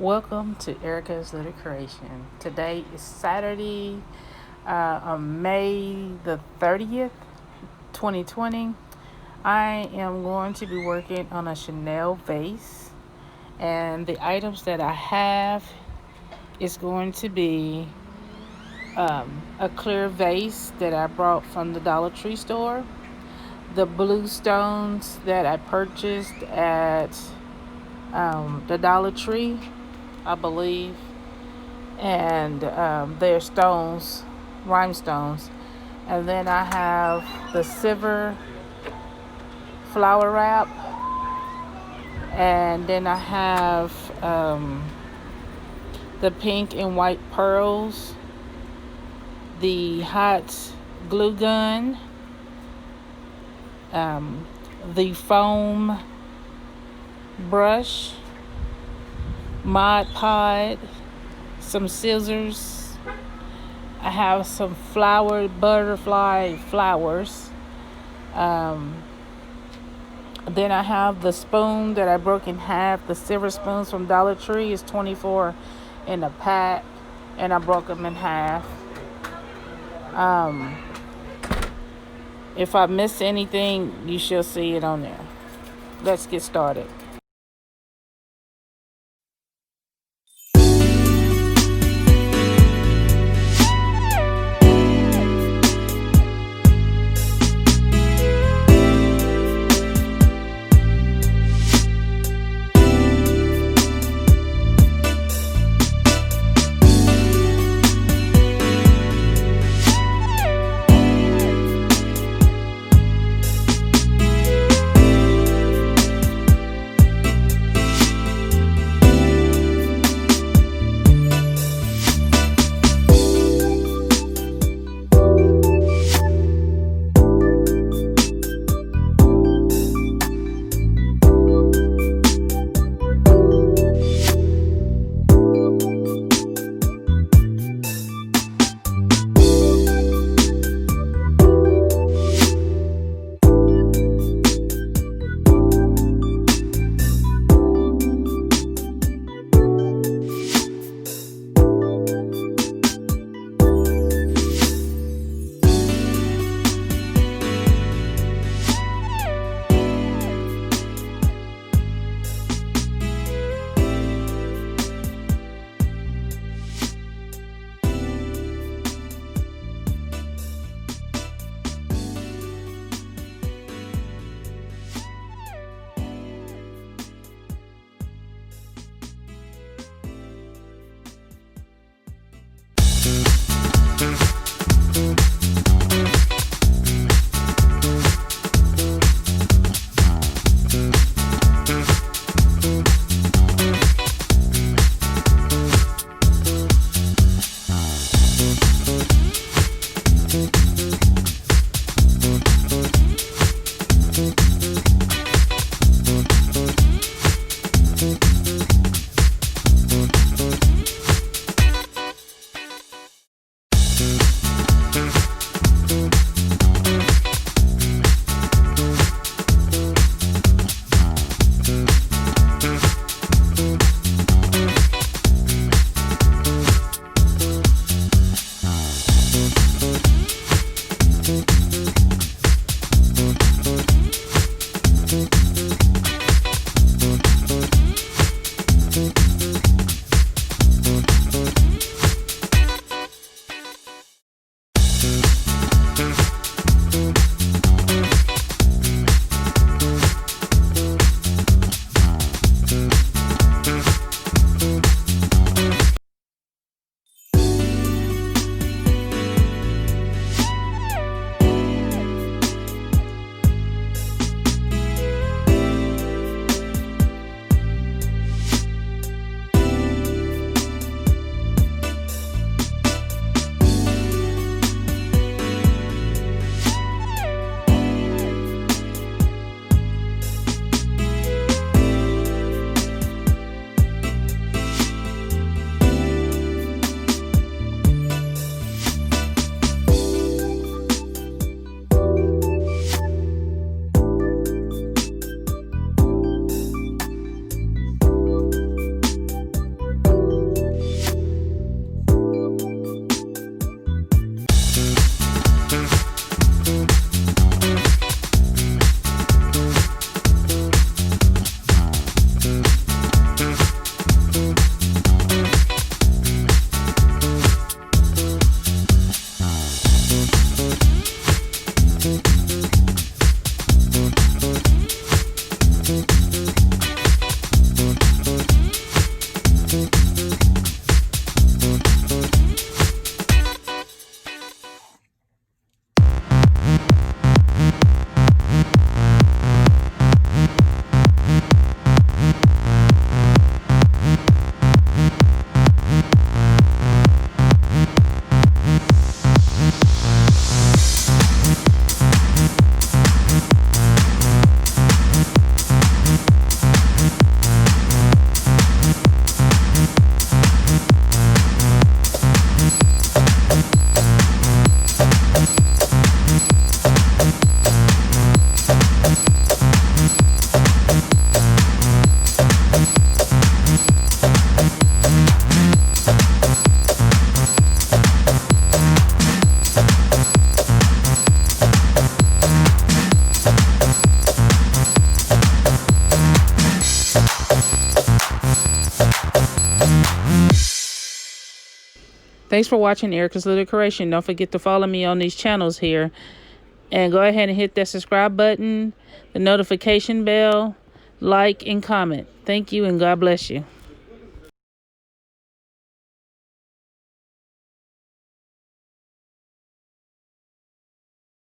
Welcome to Erica's Little Creation. Today is Saturday, on May the 30th, 2020. I am going to be working on a Chanel vase, and the items that I have is going to be a clear vase that I brought from the Dollar Tree store, the blue stones that I purchased at the Dollar Tree, I believe, and they're stones, rhinestones. And then I have the silver flower wrap, and then I have the pink and white pearls, the hot glue gun, the foam brush, Mod Pod, some scissors. I have some butterfly flowers. Then I have the spoon that I broke in half. The silver spoons from Dollar Tree is 24 in a pack, and I broke them in half. If I miss anything, you shall see it on there. Let's get started. Thanks for watching Erica's Little Decoration. Don't forget to follow me on these channels here. And go ahead and hit that subscribe button, the notification bell, like, and comment. Thank you, and God bless you.